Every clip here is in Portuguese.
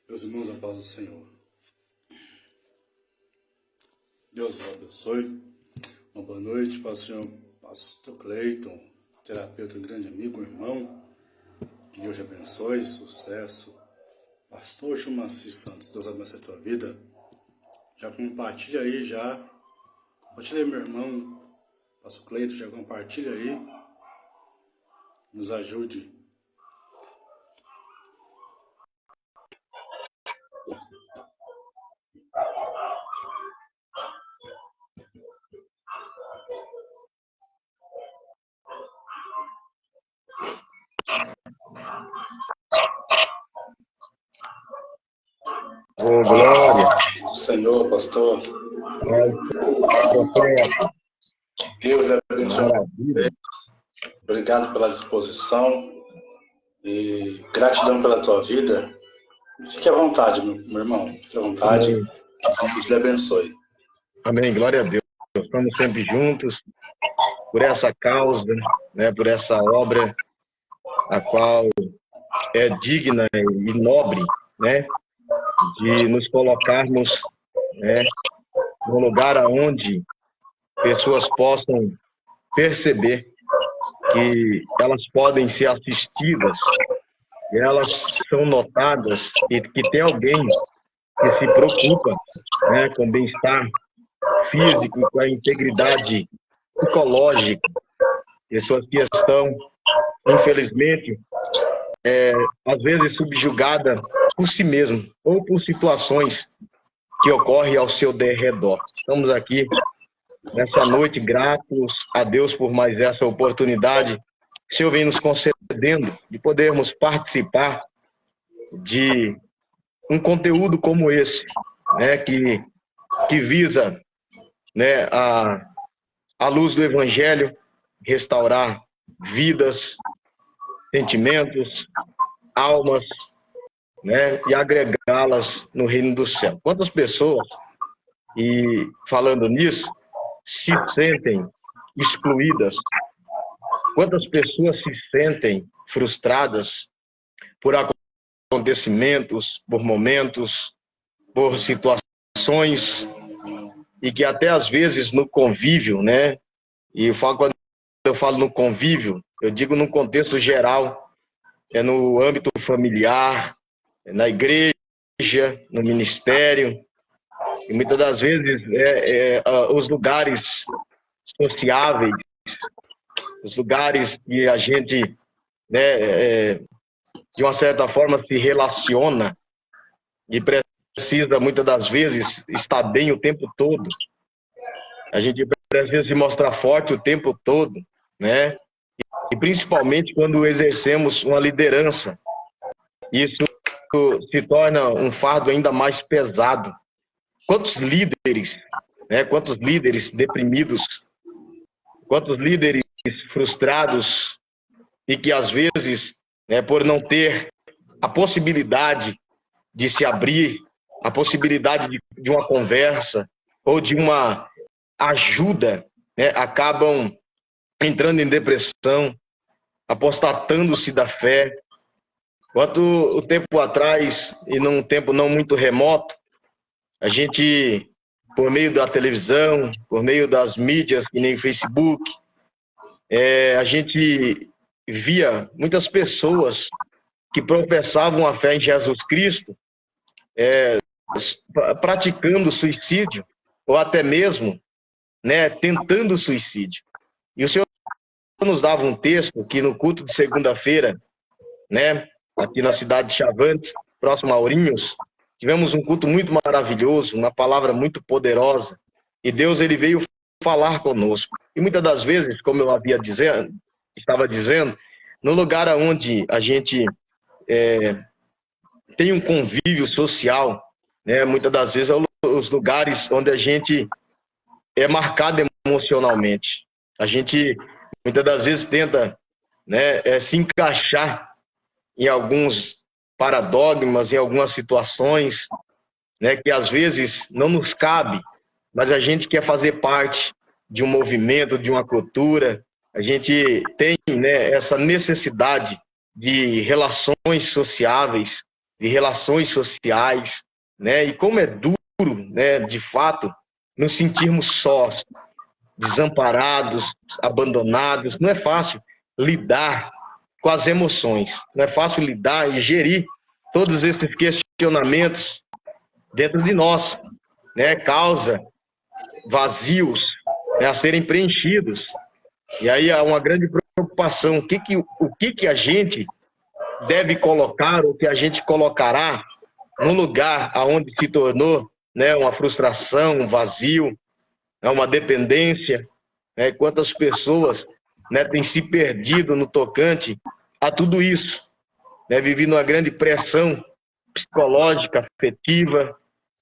Meus irmãos, a paz do Senhor. Deus os abençoe. Uma boa noite para o senhor Pastor Cleiton, terapeuta, um grande amigo, irmão. Que Deus te abençoe, sucesso. Pastor Chumaci Santos, Deus abençoe a tua vida. Já compartilha aí, Compartilha aí, meu irmão. Pastor Cleiton, já compartilha aí. Nos ajude. Ô, glória. Senhor, pastor. Deus abençoe. Obrigado pela disposição e gratidão pela tua vida. Fique à vontade, meu irmão. Fique à vontade. Amém. Que Deus te abençoe. Amém, glória a Deus. Estamos sempre juntos por essa causa, né, por essa obra, a qual é digna e nobre, né, de nos colocarmos, né, no lugar aonde pessoas possam perceber que elas podem ser assistidas, e elas são notadas e que tem alguém que se preocupa, né, com o bem-estar físico, com a integridade psicológica, pessoas que estão, infelizmente, às vezes subjugada por si mesmo ou por situações que ocorrem ao seu derredor. Estamos aqui nessa noite gratos a Deus por mais essa oportunidade que o Senhor vem nos concedendo de podermos participar de um conteúdo como esse, né, que visa, né, à luz do Evangelho, restaurar vidas, sentimentos, almas, né, e agregá-las no reino do céu. Quantas pessoas, e falando nisso, se sentem excluídas? Quantas pessoas se sentem frustradas por acontecimentos, por momentos, por situações, e que até às vezes no convívio, né? E quando eu falo no convívio, eu digo num contexto geral, é no âmbito familiar, é na igreja, no ministério, e muitas das vezes os lugares sociáveis, os lugares que a gente, né, de uma certa forma se relaciona e precisa, muitas das vezes, estar bem o tempo todo. A gente precisa se mostrar forte o tempo todo, né? E principalmente quando exercemos uma liderança. Isso se torna um fardo ainda mais pesado. Quantos líderes, né? Quantos líderes deprimidos, quantos líderes frustrados e que às vezes, né, por não ter a possibilidade de se abrir, a possibilidade de uma conversa ou de uma ajuda, né, acabam entrando em depressão, apostatando-se da fé. Quanto o tempo atrás, e num tempo não muito remoto, a gente, por meio da televisão, por meio das mídias, que nem Facebook, a gente via muitas pessoas que professavam a fé em Jesus Cristo, praticando suicídio, ou até mesmo, né, tentando suicídio. E o Senhor nos dava um texto que no culto de segunda-feira, né, aqui na cidade de Chavantes, próximo a Ourinhos, tivemos um culto muito maravilhoso, uma palavra muito poderosa, e Deus ele veio falar conosco. E muitas das vezes, como eu estava dizendo, no lugar onde a gente tem um convívio social, né, muitas das vezes é os lugares onde a gente é marcado emocionalmente. A gente muitas das vezes tenta, né, se encaixar em alguns paradigmas, em algumas situações, né, que às vezes não nos cabe, mas a gente quer fazer parte de um movimento, de uma cultura. A gente tem, né, essa necessidade de relações sociáveis, de relações sociais, né, e como é duro, né, de fato, nos sentirmos sós, desamparados, abandonados. Não é fácil lidar com as emoções, não é fácil lidar e gerir todos esses questionamentos dentro de nós, né? Causa vazios, né, a serem preenchidos. E aí há uma grande preocupação, o que a gente deve colocar, o que a gente colocará no lugar aonde se tornou, né, uma frustração, um vazio, uma dependência, né? Quantas pessoas, né, têm se perdido no tocante a tudo isso, né? Vivido uma grande pressão psicológica, afetiva,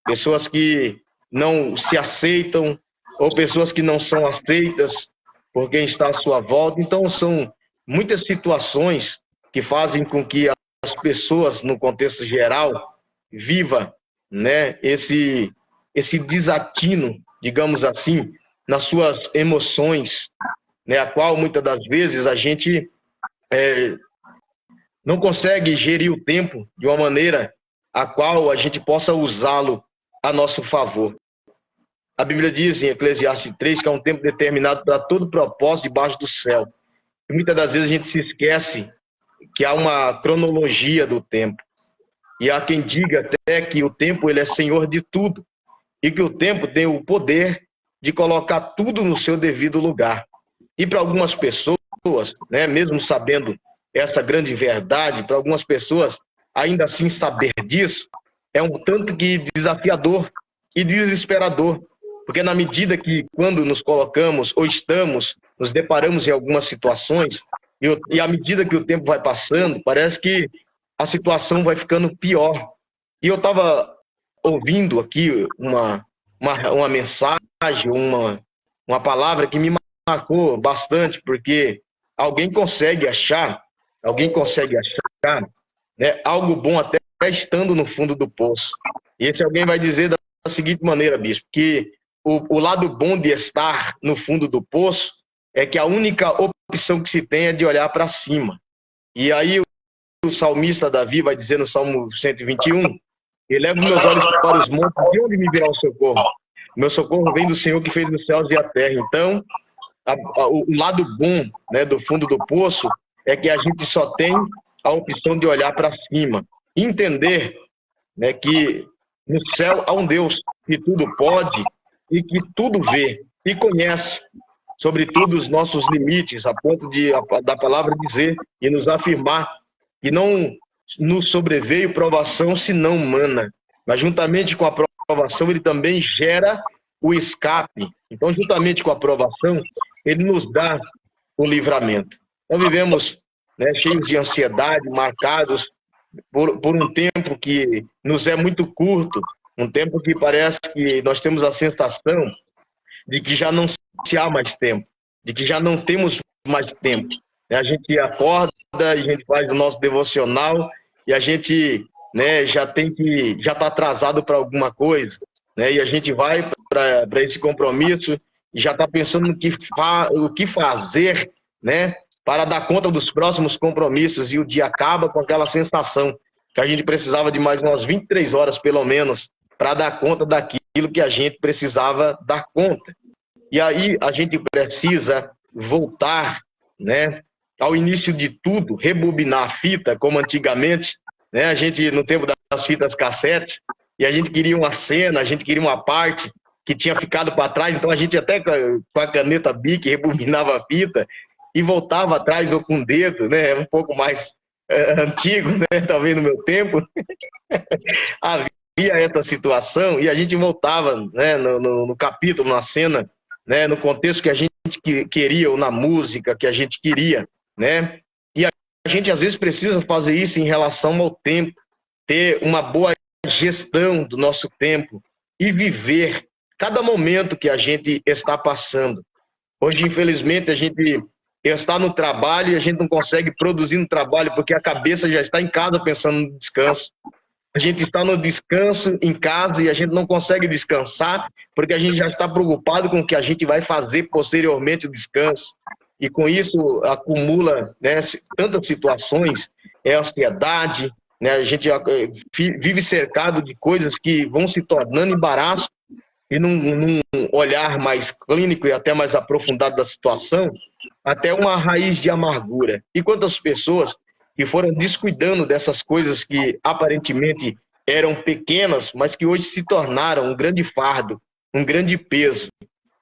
pessoas que não se aceitam ou pessoas que não são aceitas por quem está à sua volta. Então são muitas situações que fazem com que as pessoas, no contexto geral, viva, né, esse desatino, digamos assim, nas suas emoções, né, a qual muitas das vezes a gente não consegue gerir o tempo de uma maneira a qual a gente possa usá-lo a nosso favor. A Bíblia diz em Eclesiastes 3 que é um tempo determinado para todo propósito debaixo do céu. E muitas das vezes a gente se esquece que há uma cronologia do tempo. E há quem diga até que o tempo ele é senhor de tudo. E que o tempo tem o poder de colocar tudo no seu devido lugar. E para algumas pessoas, né, mesmo sabendo essa grande verdade, para algumas pessoas, ainda assim saber disso, é um tanto que desafiador e desesperador. Porque na medida que quando nos colocamos ou nos deparamos em algumas situações, e à medida que o tempo vai passando, parece que a situação vai ficando pior. E eu estava ouvindo aqui uma mensagem, uma palavra que me marcou bastante, porque alguém consegue achar, né, algo bom até estando no fundo do poço. E esse alguém vai dizer da seguinte maneira, bispo, que o lado bom de estar no fundo do poço é que a única opção que se tem é de olhar para cima. E aí o salmista Davi vai dizer no Salmo 121, elevo meus olhos para os montes, de onde me virá o socorro? Meu socorro vem do Senhor que fez os céus e a terra. Então, o lado bom, né, do fundo do poço é que a gente só tem a opção de olhar para cima. Entender, né, que no céu há um Deus que tudo pode e que tudo vê e conhece, sobretudo os nossos limites, a ponto da palavra dizer e nos afirmar que não nos sobreveio provação senão humana. mas juntamente com a aprovação, ele também gera o escape. Então, juntamente com a aprovação, ele nos dá o livramento. Nós vivemos, né, cheios de ansiedade, marcados por um tempo que nos é muito curto, um tempo que parece que nós temos a sensação de que já não se há mais tempo, de que já não temos mais tempo. A gente acorda, a gente faz o nosso devocional e a gente, né, já está atrasado para alguma coisa, né, e a gente vai para esse compromisso e já está pensando o que fazer, né, para dar conta dos próximos compromissos, e o dia acaba com aquela sensação que a gente precisava de mais umas 23 horas, pelo menos, para dar conta daquilo que a gente precisava dar conta. E aí a gente precisa voltar, né, ao início de tudo, rebobinar a fita, como antigamente, né, a gente, no tempo das fitas cassete, e a gente queria uma cena, a gente queria uma parte que tinha ficado para trás, então a gente até com a caneta Bic rebobinava a fita e voltava atrás ou com o dedo, né, um pouco mais antigo, né, talvez no meu tempo, havia essa situação e a gente voltava, né, no capítulo, na cena, né, no contexto que a gente queria, ou na música que a gente queria, né, e a gente às vezes precisa fazer isso em relação ao tempo, ter uma boa gestão do nosso tempo e viver cada momento que a gente está passando. Hoje, infelizmente, a gente está no trabalho e a gente não consegue produzir no trabalho porque a cabeça já está em casa pensando no descanso. A gente está no descanso em casa e a gente não consegue descansar porque a gente já está preocupado com o que a gente vai fazer posteriormente o descanso. E com isso acumula, né, tantas situações, ansiedade, né, a gente vive cercado de coisas que vão se tornando embaraço, e num olhar mais clínico e até mais aprofundado da situação, até uma raiz de amargura. E quantas pessoas que foram descuidando dessas coisas que aparentemente eram pequenas, mas que hoje se tornaram um grande fardo, um grande peso,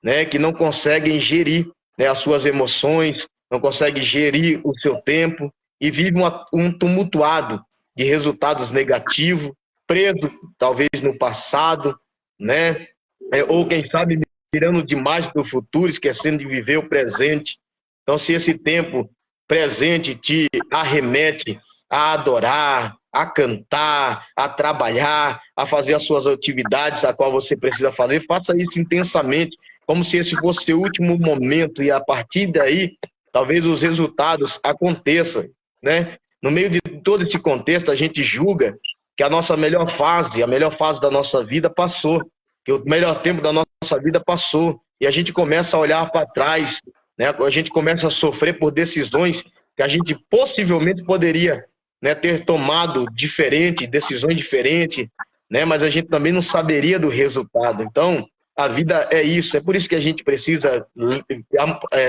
né, que não conseguem gerir, né, as suas emoções, não conseguem gerir o seu tempo e vivem um tumultuado de resultados negativos, preso talvez no passado, né, ou quem sabe mirando demais para o futuro, esquecendo de viver o presente. Então, se esse tempo presente te arremete a adorar, a cantar, a trabalhar, a fazer as suas atividades a qual você precisa fazer, faça isso intensamente, como se esse fosse o último momento, e a partir daí, talvez os resultados aconteçam, né? No meio de todo esse contexto, a gente julga que a melhor fase da nossa vida passou, que o melhor tempo da nossa vida passou, e a gente começa a olhar para trás, né? A gente começa a sofrer por decisões que a gente possivelmente poderia, né, ter tomado decisões diferentes, né? Mas a gente também não saberia do resultado. Então, a vida é isso, é por isso que a gente precisa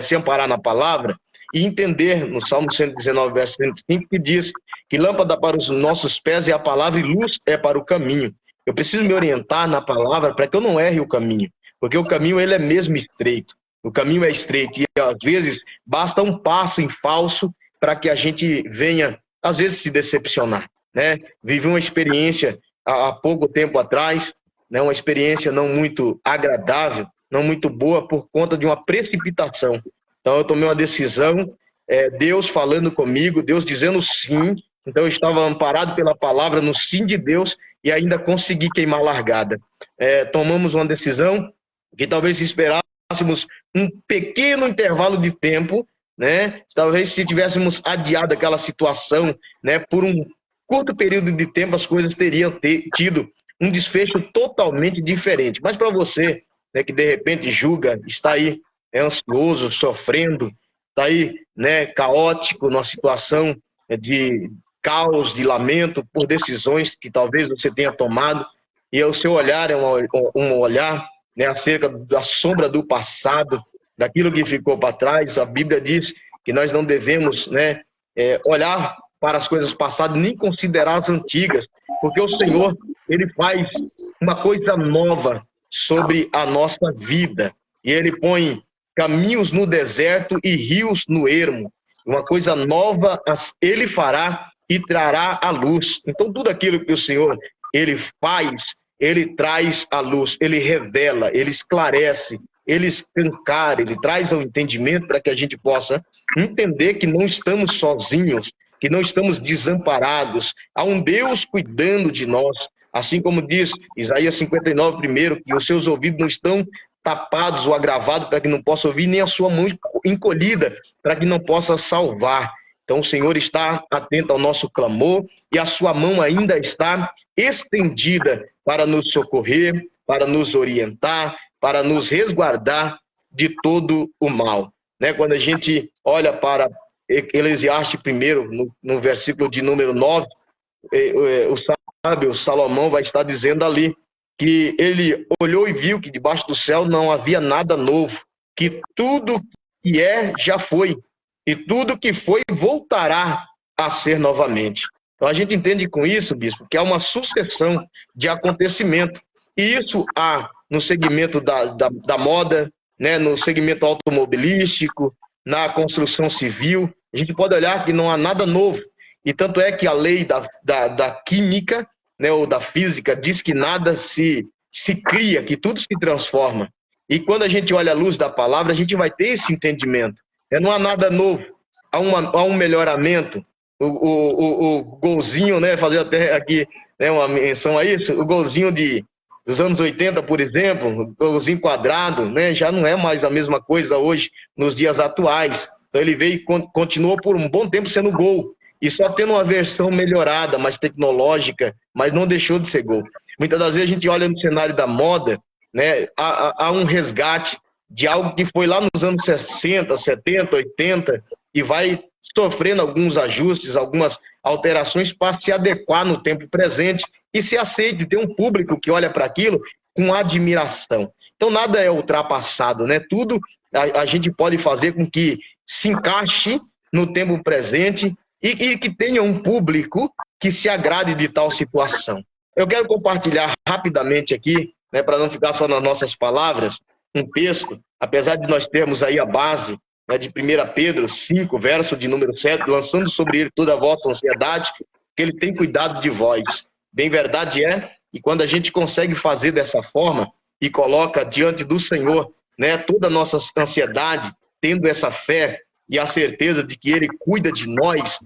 se amparar na palavra e entender no Salmo 119, verso 105, que diz que lâmpada para os nossos pés é a palavra e luz é para o caminho. Eu preciso me orientar na palavra para que eu não erre o caminho, porque o caminho ele é mesmo estreito. O caminho é estreito e às vezes basta um passo em falso para que a gente venha, às vezes, se decepcionar, né? Vivi uma experiência há pouco tempo atrás, né? Uma experiência não muito agradável, não muito boa, por conta de uma precipitação. Então eu tomei uma decisão, Deus falando comigo, Deus dizendo sim, então eu estava amparado pela palavra no sim de Deus e ainda consegui queimar a largada. Tomamos uma decisão que talvez esperássemos um pequeno intervalo de tempo, né? Talvez se tivéssemos adiado aquela situação, né, por um curto período de tempo, as coisas teriam tido um desfecho totalmente diferente. Mas para você, né, que de repente julga, está aí ansioso, sofrendo, está aí, né, caótico, numa situação de caos, de lamento por decisões que talvez você tenha tomado, e o seu olhar é um olhar, né, acerca da sombra do passado, daquilo que ficou para trás. A Bíblia diz que nós não devemos, né, olhar para as coisas passadas, nem considerar as antigas, porque o Senhor, Ele faz uma coisa nova sobre a nossa vida, e Ele põe caminhos no deserto e rios no ermo. Uma coisa nova Ele fará e trará à luz. Então, tudo aquilo que o Senhor ele faz, ele traz a luz, ele revela, ele esclarece, ele escancara, ele traz ao entendimento para que a gente possa entender que não estamos sozinhos, que não estamos desamparados. Há um Deus cuidando de nós, assim como diz Isaías 59, primeiro, que os seus ouvidos não estão tapados ou agravados para que não possa ouvir, nem a sua mão encolhida para que não possa salvar. Então o Senhor está atento ao nosso clamor e a sua mão ainda está estendida para nos socorrer, para nos orientar, para nos resguardar de todo o mal. Né? Quando a gente olha para Eclesiastes primeiro, no versículo de número 9, o sábio Salomão vai estar dizendo ali que ele olhou e viu que debaixo do céu não havia nada novo, que tudo que é já foi, e tudo que foi voltará a ser novamente. Então a gente entende com isso, bispo, que há uma sucessão de acontecimentos, e isso há no segmento da moda, né, no segmento automobilístico, na construção civil. A gente pode olhar que não há nada novo, e tanto é que a lei da química, né, ou da física, diz que nada se cria, que tudo se transforma. E quando a gente olha a luz da palavra, a gente vai ter esse entendimento. Não há nada novo, há um melhoramento. O golzinho, né, fazer até aqui, né, uma menção a isso, o golzinho dos anos 80, por exemplo, o golzinho quadrado, né, já não é mais a mesma coisa hoje, nos dias atuais. Então ele veio e continuou por um bom tempo sendo gol, e só tendo uma versão melhorada, mais tecnológica, mas não deixou de ser gol. Muitas das vezes a gente olha no cenário da moda, né, há um resgate de algo que foi lá nos anos 60, 70, 80, e vai sofrendo alguns ajustes, algumas alterações para se adequar no tempo presente e se aceite, ter um público que olha para aquilo com admiração. Então nada é ultrapassado, né? Tudo a gente pode fazer com que se encaixe no tempo presente e que tenha um público que se agrade de tal situação. Eu quero compartilhar rapidamente aqui, né, para não ficar só nas nossas palavras, um texto, apesar de nós termos aí a base, né, de 1 Pedro 5, verso de número 7, lançando sobre ele toda a vossa ansiedade, que ele tem cuidado de vós. Bem verdade é, e quando a gente consegue fazer dessa forma e coloca diante do Senhor, né, toda a nossa ansiedade, tendo essa fé e a certeza de que ele cuida de nós,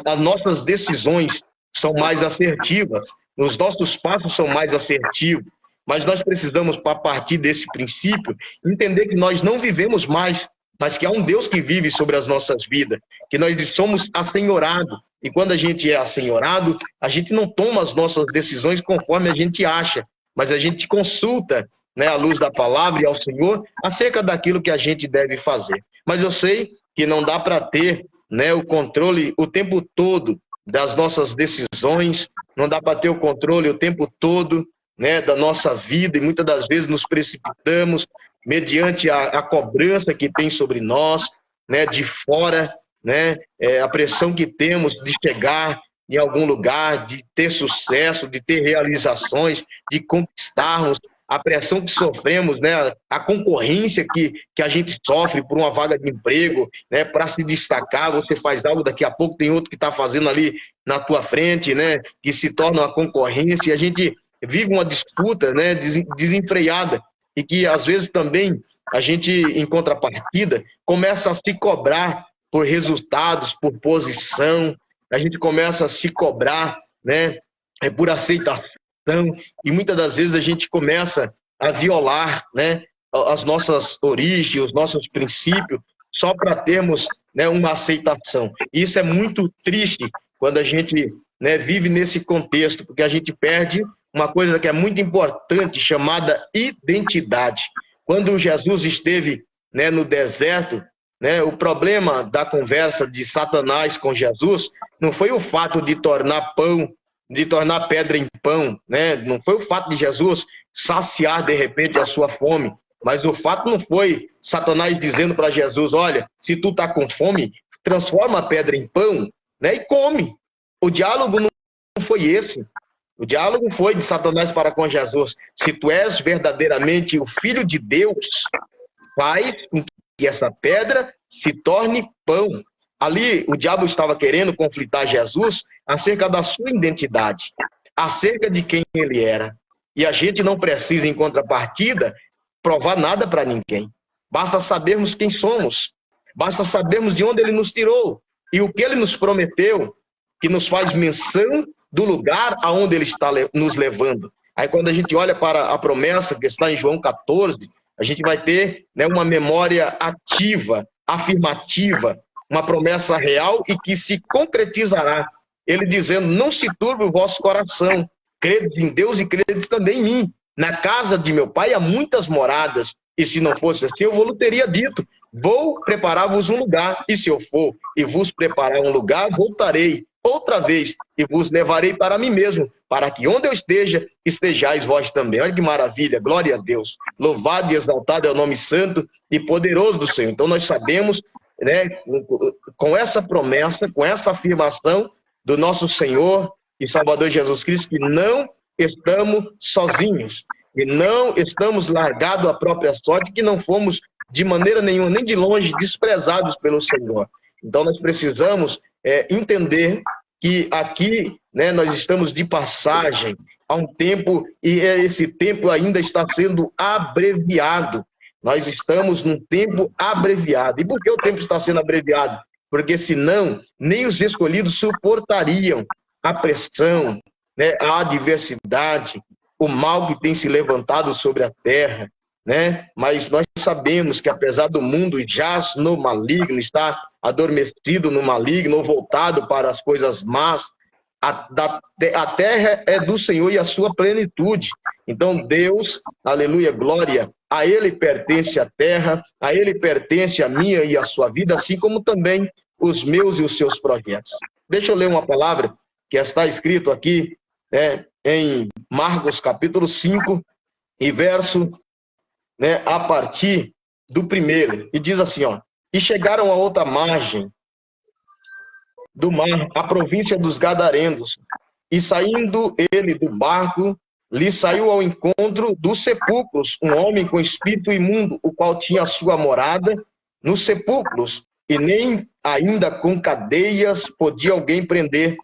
as nossas decisões são mais assertivas, os nossos passos são mais assertivos, mas nós precisamos, a partir desse princípio, entender que nós não vivemos mais, mas que há um Deus que vive sobre as nossas vidas, que nós somos assenhorados, e quando a gente é assenhorado, a gente não toma as nossas decisões conforme a gente acha, mas a gente consulta, né, à luz da palavra e ao Senhor acerca daquilo que a gente deve fazer. Mas eu sei que não dá para ter, né, o controle o tempo todo das nossas decisões, não dá para ter o controle o tempo todo, né, da nossa vida, e muitas das vezes nos precipitamos mediante a cobrança que tem sobre nós, né, de fora, né, a pressão que temos de chegar em algum lugar, de ter sucesso, de ter realizações, de conquistarmos, a pressão que sofremos, né, a concorrência que a gente sofre por uma vaga de emprego, né, para se destacar, você faz algo, daqui a pouco tem outro que está fazendo ali na tua frente, né, que se torna uma concorrência, e a gente vive uma disputa, né, desenfreada, e que às vezes também a gente, em contrapartida, começa a se cobrar por resultados, por posição, a gente começa a se cobrar, né, por aceitação, e muitas das vezes a gente começa a violar, né, as nossas origens, os nossos princípios, só para termos, né, uma aceitação. E isso é muito triste quando a gente, né, vive nesse contexto, porque a gente perde uma coisa que é muito importante, chamada identidade. Quando Jesus esteve, né, no deserto, né, o problema da conversa de Satanás com Jesus não foi o fato de tornar pedra em pão, né? Não foi o fato de Jesus saciar de repente a sua fome, mas o fato não foi Satanás dizendo para Jesus: olha, se tu tá com fome, transforma a pedra em pão, né, e come. O diálogo não foi esse. O diálogo foi de Satanás para com Jesus: se tu és verdadeiramente o Filho de Deus, faz com que essa pedra se torne pão. Ali o diabo estava querendo conflitar Jesus acerca da sua identidade. acerca de quem ele era. E a gente não precisa, em contrapartida, provar nada para ninguém. Basta sabermos quem somos. Basta sabermos de onde ele nos tirou e o que ele nos prometeu, que nos faz menção do lugar aonde ele está nos levando. Aí quando a gente olha para a promessa que está em João 14, a gente vai ter, né, uma memória ativa, afirmativa, uma promessa real e que se concretizará. Ele dizendo, não se turbe o vosso coração, credes em Deus e credes também em mim. Na casa de meu pai há muitas moradas, e se não fosse assim, eu vos teria dito, vou preparar-vos um lugar, e se eu for e vos preparar um lugar, voltarei outra vez e vos levarei para mim mesmo, para que onde eu esteja, estejais vós também. Olha que maravilha, glória a Deus. Louvado e exaltado é o nome santo e poderoso do Senhor. Então nós sabemos, né, com essa promessa, com essa afirmação do nosso Senhor e Salvador Jesus Cristo, que não estamos sozinhos, e não estamos largados à própria sorte, que não fomos de maneira nenhuma, nem de longe, desprezados pelo Senhor. Então nós precisamos entender que aqui, né, nós estamos de passagem há um tempo, e esse tempo ainda está sendo abreviado. Nós estamos num tempo abreviado. E por que o tempo está sendo abreviado? Porque senão nem os escolhidos suportariam a pressão, né, a adversidade, o mal que tem se levantado sobre a terra, né? Mas nós sabemos que apesar do mundo jaz no maligno, está adormecido no maligno, ou voltado para as coisas más, a terra é do Senhor e a sua plenitude. Então Deus, aleluia, glória, a Ele pertence a terra, a Ele pertence a minha e a sua vida, assim como também os meus e os seus projetos. Deixa eu ler uma palavra que está escrito aqui, em Marcos capítulo 5, e verso, né, a partir do 1, e diz assim, ó, e chegaram a outra margem do mar, a província dos Gadarenos, e saindo ele do barco, lhe saiu ao encontro dos sepulcros um homem com espírito imundo, o qual tinha a sua morada nos sepulcros, e nem ainda com cadeias podia alguém prender,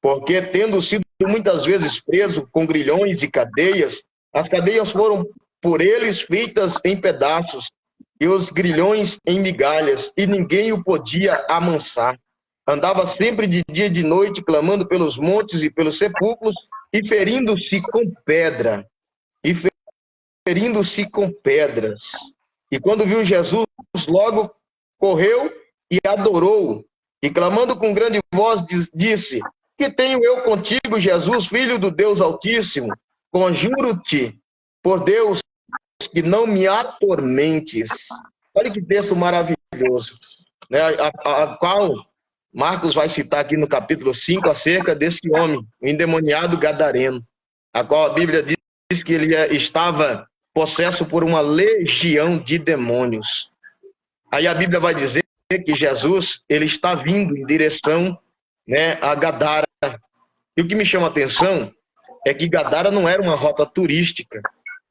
porque tendo sido muitas vezes preso com grilhões e cadeias, as cadeias foram por eles feitas em pedaços, e os grilhões em migalhas, e ninguém o podia amansar. Andava sempre de dia e de noite, clamando pelos montes e pelos sepulcros, e ferindo-se com pedra, e ferindo-se com pedras. E quando viu Jesus, logo correu e adorou, e clamando com grande voz, disse, que tenho eu contigo, Jesus, Filho do Deus Altíssimo? Conjuro-te, por Deus, que não me atormentes. Olha que texto maravilhoso, né? A qual Marcos vai citar aqui no capítulo 5 acerca desse homem, o endemoniado gadareno, a qual a Bíblia diz que ele estava possesso por uma legião de demônios. Aí a Bíblia vai dizer que Jesus, ele está vindo em direção, né, a Gadara. E o que me chama a atenção é que Gadara não era uma rota turística.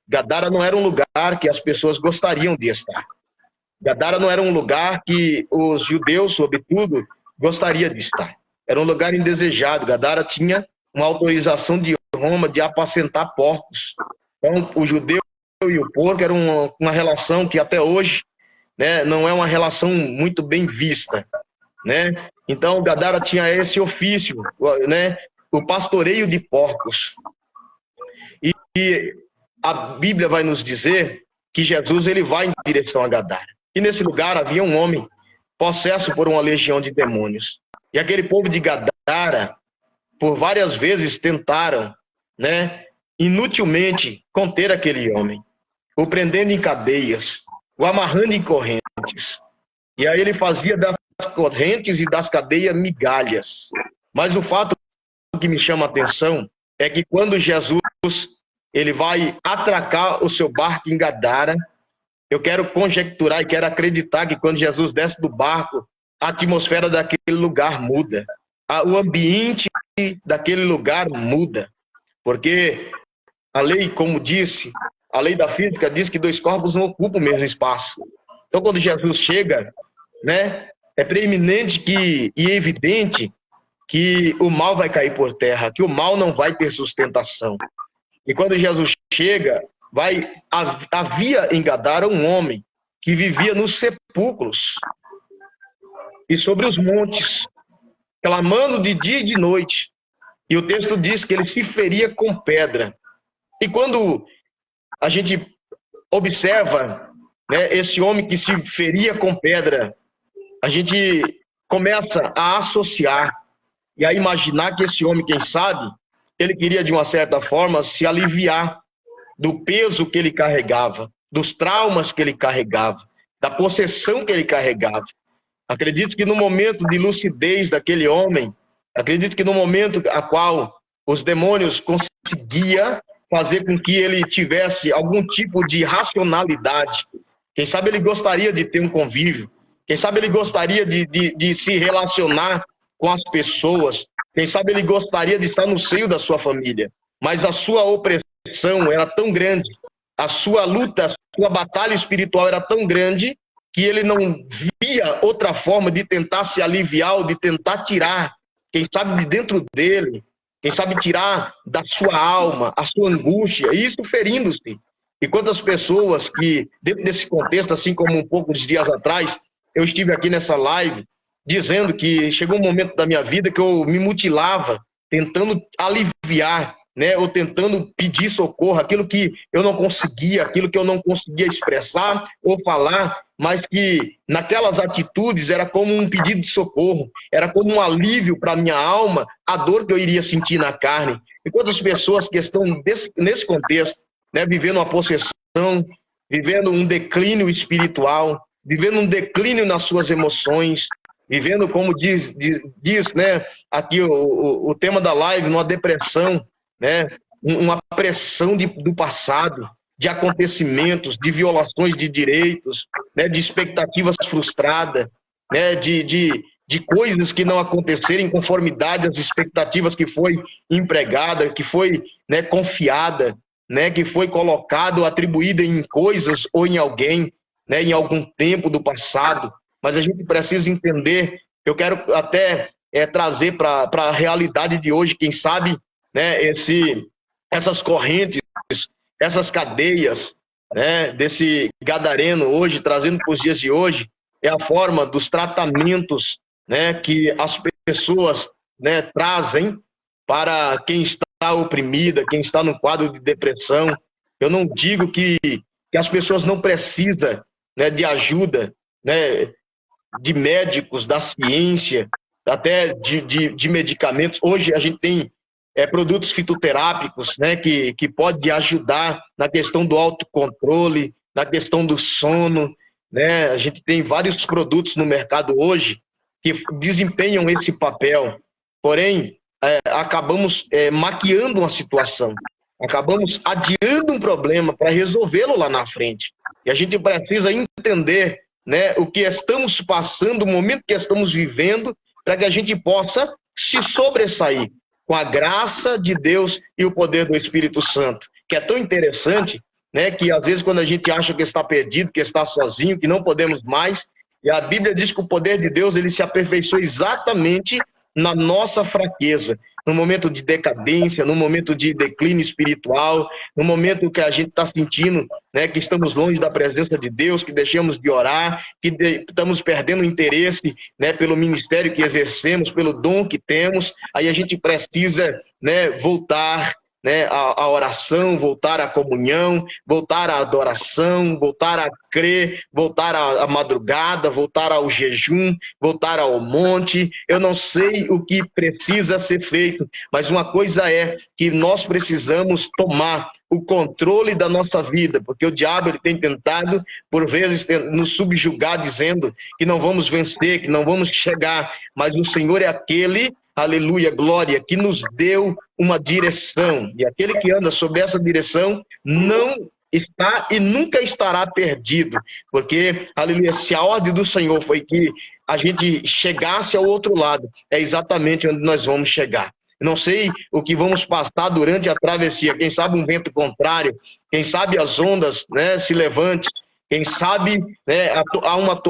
Gadara não era um lugar que as pessoas gostariam de estar. Gadara não era um lugar que os judeus, sobretudo, gostariam de estar. Era um lugar indesejado. Gadara tinha uma autorização de Roma de apacentar porcos. Então, o judeu e o porco era uma relação que até hoje, né, não é uma relação muito bem vista, né? Então, Gadara tinha esse ofício, né, o pastoreio de porcos. E a Bíblia vai nos dizer que Jesus, ele vai em direção a Gadara. E nesse lugar havia um homem possesso por uma legião de demônios. E aquele povo de Gadara, por várias vezes tentaram, né, inutilmente conter aquele homem, o prendendo em cadeias, o amarrando em correntes. E aí ele fazia das correntes e das cadeias migalhas. Mas o fato que me chama a atenção é que quando Jesus, ele vai atracar o seu barco em Gadara, eu quero conjecturar e quero acreditar que quando Jesus desce do barco, a atmosfera daquele lugar muda. O ambiente daquele lugar muda. Porque a lei, como disse, a lei da física diz que dois corpos não ocupam o mesmo espaço. Então, quando Jesus chega, né, é preeminente e evidente que o mal vai cair por terra, que o mal não vai ter sustentação. E quando Jesus chega, havia em Gadara um homem que vivia nos sepulcros e sobre os montes, clamando de dia e de noite. E o texto diz que ele se feria com pedra. E quando a gente observa, né, esse homem que se feria com pedra, a gente começa a associar e a imaginar que esse homem, quem sabe, ele queria de uma certa forma se aliviar do peso que ele carregava, dos traumas que ele carregava, da possessão que ele carregava. Acredito que no momento de lucidez daquele homem, acredito que no momento a qual os demônios conseguiam fazer com que ele tivesse algum tipo de racionalidade, quem sabe ele gostaria de ter um convívio, quem sabe ele gostaria de se relacionar com as pessoas, quem sabe ele gostaria de estar no seio da sua família, mas a sua opressão era tão grande, a sua luta, a sua batalha espiritual era tão grande, que ele não via outra forma de tentar se aliviar, ou de tentar tirar, quem sabe de dentro dele, quem sabe tirar da sua alma a sua angústia, e isso ferindo-se. E quantas pessoas que, dentro desse contexto, assim como um pouco de dias atrás, eu estive aqui nessa live, dizendo que chegou um momento da minha vida que eu me mutilava, tentando aliviar, né, ou tentando pedir socorro, aquilo que eu não conseguia, aquilo que eu não conseguia expressar ou falar, mas que naquelas atitudes era como um pedido de socorro, era como um alívio para a minha alma, a dor que eu iria sentir na carne. E quantas pessoas que estão nesse contexto, né, vivendo uma possessão, vivendo um declínio espiritual, vivendo um declínio nas suas emoções, vivendo, como diz né, aqui o tema da live, numa depressão, né, uma pressão do passado, de acontecimentos, de violações de direitos, né, de expectativas frustradas, né, de coisas que não aconteceram em conformidade às expectativas que foi empregada, que foi, né, confiada, né, que foi colocado, atribuída em coisas ou em alguém, né, em algum tempo do passado. Mas a gente precisa entender, eu quero até trazer para a realidade de hoje, quem sabe, né, essas correntes, essas cadeias, né, desse gadareno hoje, trazendo para os dias de hoje, é a forma dos tratamentos, né, que as pessoas, né, trazem para quem está oprimida, quem está no quadro de depressão. Eu não digo que as pessoas não precisam, né, de ajuda, né, de médicos, da ciência, até de medicamentos. Hoje a gente tem produtos fitoterápicos, né, que pode ajudar na questão do autocontrole, na questão do sono, né? A gente tem vários produtos no mercado hoje que desempenham esse papel, porém, acabamos maquiando uma situação, acabamos adiando um problema para resolvê-lo lá na frente. E a gente precisa entender, né, o que estamos passando, o momento que estamos vivendo, para que a gente possa se sobressair com a graça de Deus e o poder do Espírito Santo, que é tão interessante, né, que às vezes quando a gente acha que está perdido, que está sozinho, que não podemos mais, e a Bíblia diz que o poder de Deus, ele se aperfeiçoa exatamente na nossa fraqueza, no momento de decadência, no momento de declínio espiritual, no momento que a gente está sentindo, né, que estamos longe da presença de Deus, que deixamos de orar, que estamos perdendo o interesse, né, pelo ministério que exercemos, pelo dom que temos, aí a gente precisa, né, voltar, né, a oração, voltar à comunhão, voltar à adoração, voltar a crer, voltar à madrugada, voltar ao jejum, voltar ao monte. Eu não sei o que precisa ser feito, mas uma coisa é que nós precisamos tomar o controle da nossa vida, porque o diabo ele tem tentado, por vezes, nos subjugar, dizendo que não vamos vencer, que não vamos chegar, mas o Senhor é aquele, aleluia, glória, que nos deu uma direção, e aquele que anda sob essa direção não está e nunca estará perdido, porque, aleluia, se a ordem do Senhor foi que a gente chegasse ao outro lado, é exatamente onde nós vamos chegar. Não sei o que vamos passar durante a travessia, quem sabe um vento contrário, quem sabe as ondas, né, se levantem, Quem sabe, né,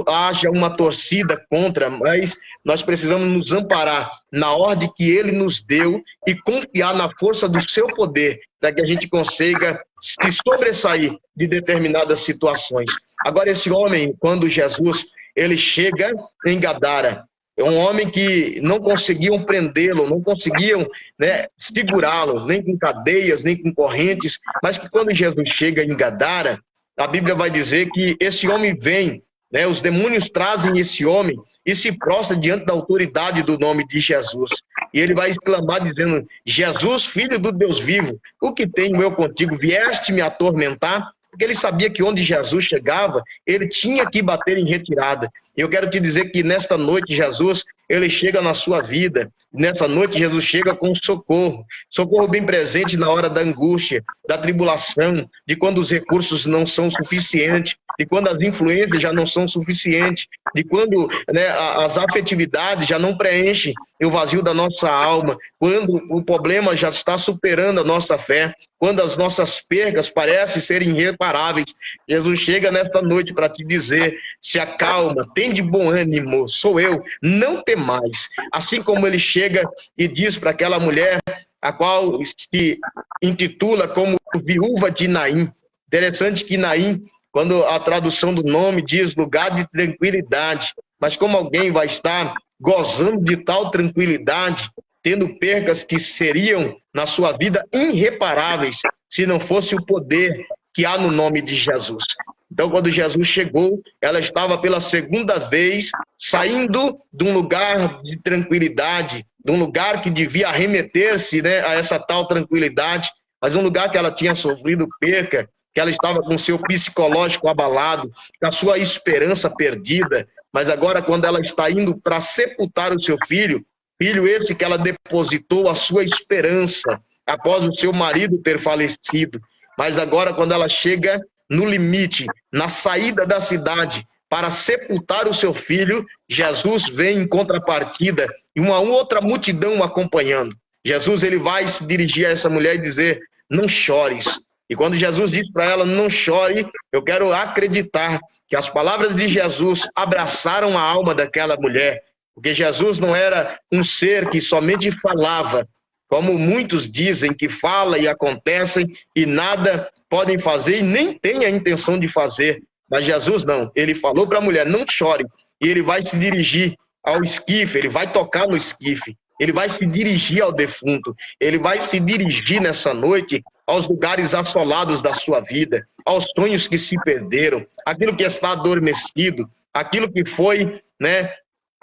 haja uma torcida contra, mas nós precisamos nos amparar na ordem que ele nos deu e confiar na força do seu poder, para que a gente consiga se sobressair de determinadas situações. Agora, esse homem, quando Jesus ele chega em Gadara, é um homem que não conseguiam prendê-lo, não conseguiam, né, segurá-lo, nem com cadeias, nem com correntes, mas que quando Jesus chega em Gadara, a Bíblia vai dizer que esse homem vem, né, os demônios trazem esse homem e se prostra diante da autoridade do nome de Jesus. E ele vai exclamar dizendo: Jesus, filho do Deus vivo, o que tenho eu contigo? Vieste me atormentar? Porque ele sabia que onde Jesus chegava, ele tinha que bater em retirada. E eu quero te dizer que nesta noite, Jesus, ele chega na sua vida. Nessa noite, Jesus chega com socorro. Socorro bem presente na hora da angústia, da tribulação, de quando os recursos não são suficientes, de quando as influências já não são suficientes, de quando, né, as afetividades já não preenchem o vazio da nossa alma, quando o problema já está superando a nossa fé, quando as nossas perdas parecem serem irreparáveis. Jesus chega nesta noite para te dizer: se acalma, tem de bom ânimo, sou eu, não temais. Assim como ele chega e diz para aquela mulher, a qual se intitula como viúva de Naim. Interessante que Naim, quando a tradução do nome diz lugar de tranquilidade, mas como alguém vai estar gozando de tal tranquilidade, tendo percas que seriam na sua vida irreparáveis, se não fosse o poder que há no nome de Jesus. Então, quando Jesus chegou, ela estava pela segunda vez saindo de um lugar de tranquilidade, de um lugar que devia remeter-se, né, a essa tal tranquilidade, mas um lugar que ela tinha sofrido perca, que ela estava com seu psicológico abalado, com a sua esperança perdida. Mas agora, quando ela está indo para sepultar o seu filho esse que ela depositou a sua esperança após o seu marido ter falecido, mas agora, quando ela chega no limite, na saída da cidade, para sepultar o seu filho, Jesus vem em contrapartida e uma outra multidão acompanhando. Jesus ele vai se dirigir a essa mulher e dizer: não chores. E quando Jesus diz para ela: não chore, eu quero acreditar que as palavras de Jesus abraçaram a alma daquela mulher, porque Jesus não era um ser que somente falava, como muitos dizem que fala e acontecem e nada podem fazer e nem têm a intenção de fazer. Mas Jesus não, ele falou para a mulher: não chore, e ele vai se dirigir ao esquife, ele vai tocar no esquife, ele vai se dirigir ao defunto, ele vai se dirigir nessa noite aos lugares assolados da sua vida, aos sonhos que se perderam, aquilo que está adormecido, aquilo que foi, né,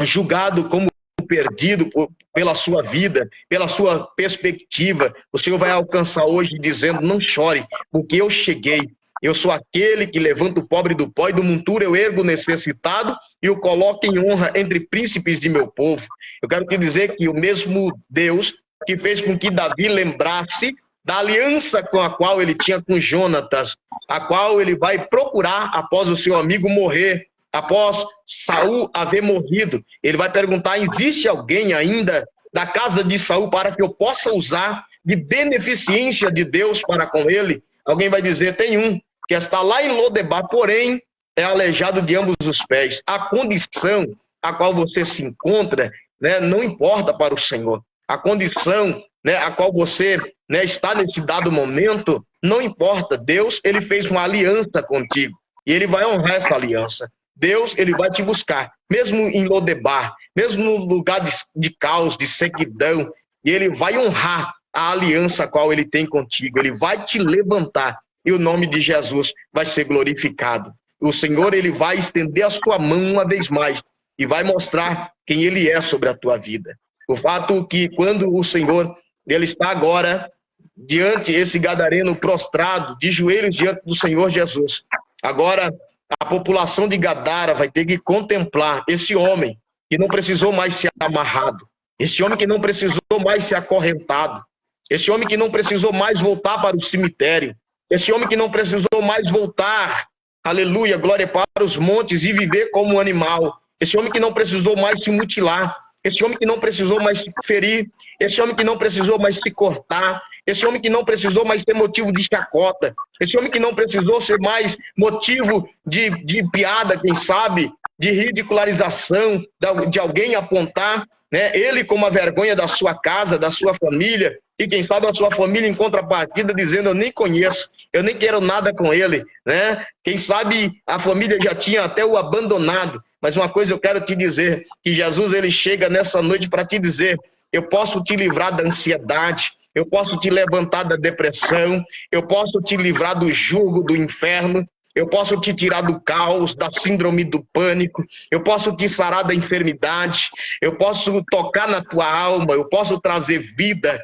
julgado como perdido pela sua vida, pela sua perspectiva. O Senhor vai alcançar hoje dizendo: não chore, porque eu cheguei. Eu sou aquele que levanta o pobre do pó e do monturo eu ergo o necessitado e o coloco em honra entre príncipes de meu povo. Eu quero te dizer que o mesmo Deus que fez com que Davi lembrasse da aliança com a qual ele tinha com Jonatas, a qual ele vai procurar após o seu amigo morrer, após Saul haver morrido, ele vai perguntar: existe alguém ainda da casa de Saul para que eu possa usar de beneficência de Deus para com ele? Alguém vai dizer: tem um, que está lá em Lodebar, porém é aleijado de ambos os pés. A condição a qual você se encontra, né, não importa para o Senhor. A condição, né, a qual você, né, está nesse dado momento, não importa. Deus ele fez uma aliança contigo e ele vai honrar essa aliança. Deus ele vai te buscar, mesmo em Lodebar, mesmo no lugar de caos, de sequidão, e ele vai honrar a aliança a qual ele tem contigo. Ele vai te levantar e o nome de Jesus vai ser glorificado. O Senhor ele vai estender a sua mão uma vez mais e vai mostrar quem ele é sobre a tua vida. O fato que quando o Senhor ele está agora diante esse gadareno prostrado, de joelhos diante do Senhor Jesus, agora a população de Gadara vai ter que contemplar esse homem que não precisou mais ser amarrado, esse homem que não precisou mais ser acorrentado, esse homem que não precisou mais voltar para o cemitério, esse homem que não precisou mais voltar, aleluia, glória, para os montes e viver como um animal, esse homem que não precisou mais se mutilar, esse homem que não precisou mais se ferir, esse homem que não precisou mais se cortar, esse homem que não precisou mais ser motivo de chacota, esse homem que não precisou ser mais motivo de piada, quem sabe, de ridicularização, de alguém apontar, né, ele como a vergonha da sua casa, da sua família, e quem sabe a sua família em contrapartida dizendo, eu nem conheço, eu nem quero nada com ele, né? Quem sabe a família já tinha até o abandonado. Mas uma coisa eu quero te dizer, que Jesus ele chega nessa noite para te dizer, eu posso te livrar da ansiedade, eu posso te levantar da depressão, eu posso te livrar do jugo do inferno, eu posso te tirar do caos, da síndrome do pânico, eu posso te sarar da enfermidade, eu posso tocar na tua alma, eu posso trazer vida,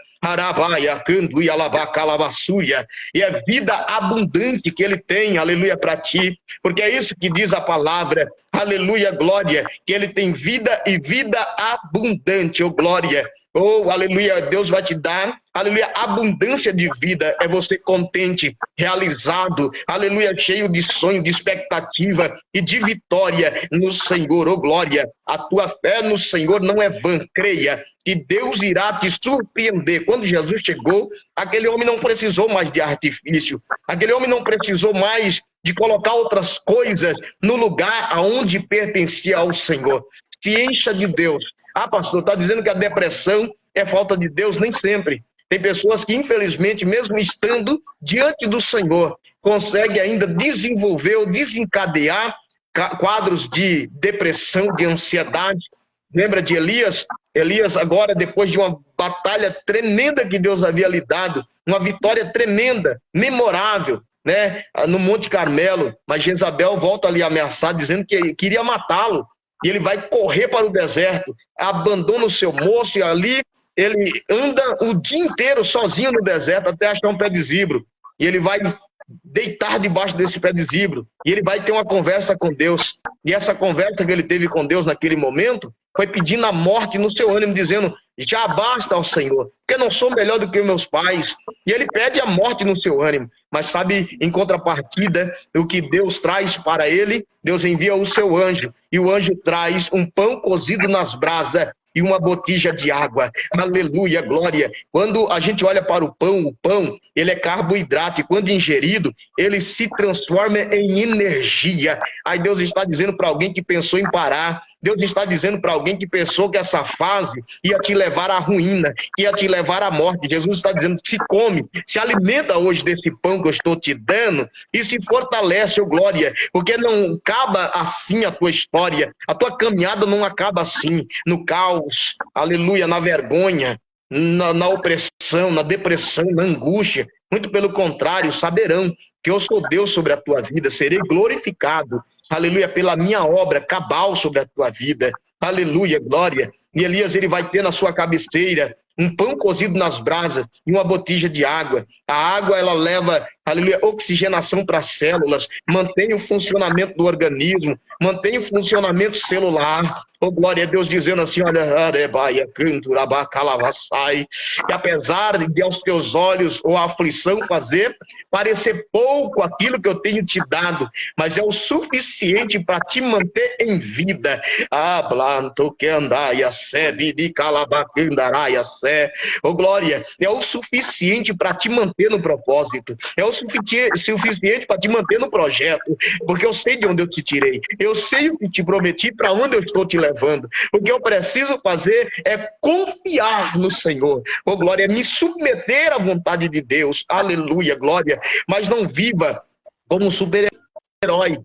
e é vida abundante que ele tem, aleluia, para ti, porque é isso que diz a palavra, aleluia, glória, que ele tem vida e vida abundante, oh glória. Oh, aleluia, Deus vai te dar, aleluia, abundância de vida, é você contente, realizado, aleluia, cheio de sonho, de expectativa e de vitória no Senhor, oh glória, a tua fé no Senhor não é vã, creia, que Deus irá te surpreender. Quando Jesus chegou, aquele homem não precisou mais de artifício, aquele homem não precisou mais de colocar outras coisas no lugar aonde pertencia ao Senhor. Se encha de Deus. Ah, pastor, está dizendo que a depressão é falta de Deus? Nem sempre. Tem pessoas que, infelizmente, mesmo estando diante do Senhor, conseguem ainda desenvolver ou desencadear quadros de depressão, de ansiedade. Lembra de Elias? Elias agora, depois de uma batalha tremenda que Deus havia lhe dado, uma vitória tremenda, memorável, né, no Monte Carmelo, mas Jezabel volta ali a ameaçar, dizendo que queria matá-lo. E ele vai correr para o deserto, abandona o seu moço e ali ele anda o dia inteiro sozinho no deserto até achar um pé de zibro. E ele vai deitar debaixo desse pé de zibro. E ele vai ter uma conversa com Deus. E essa conversa que ele teve com Deus naquele momento foi pedindo a morte no seu ânimo, dizendo, já basta ao Senhor, porque eu não sou melhor do que meus pais. E ele pede a morte no seu ânimo. Mas sabe, em contrapartida, o que Deus traz para ele, Deus envia o seu anjo, e o anjo traz um pão cozido nas brasas e uma botija de água. Aleluia, glória. Quando a gente olha para o pão, ele é carboidrato, e quando ingerido, ele se transforma em energia. Aí Deus está dizendo para alguém que pensou em parar, Deus está dizendo para alguém que pensou que essa fase ia te levar à ruína, ia te levar à morte. Jesus está dizendo, se come, se alimenta hoje desse pão que eu estou te dando e se fortalece, oh glória, porque não acaba assim a tua história, a tua caminhada não acaba assim, no caos, aleluia, na vergonha, na opressão, na depressão, na angústia. Muito pelo contrário, saberão que eu sou Deus sobre a tua vida, serei glorificado, aleluia, pela minha obra cabal sobre a tua vida, aleluia, glória. E Elias, ele vai ter na sua cabeceira um pão cozido nas brasas e uma botija de água. A água, ela leva, aleluia, oxigenação para as células, mantém o funcionamento do organismo, mantém o funcionamento celular. Oh, glória a Deus, dizendo assim, olha, e apesar de aos teus olhos ou a aflição fazer parecer pouco aquilo que eu tenho te dado, mas é o suficiente para te manter em vida. Oh, glória, é o suficiente para te manter no propósito, é o suficiente para te manter no projeto, porque eu sei de onde eu te tirei, eu sei o que te prometi, para onde eu estou te levando. O que eu preciso fazer é confiar no Senhor. Oh, glória, me submeter à vontade de Deus. Aleluia, glória. Mas não viva como um super-herói.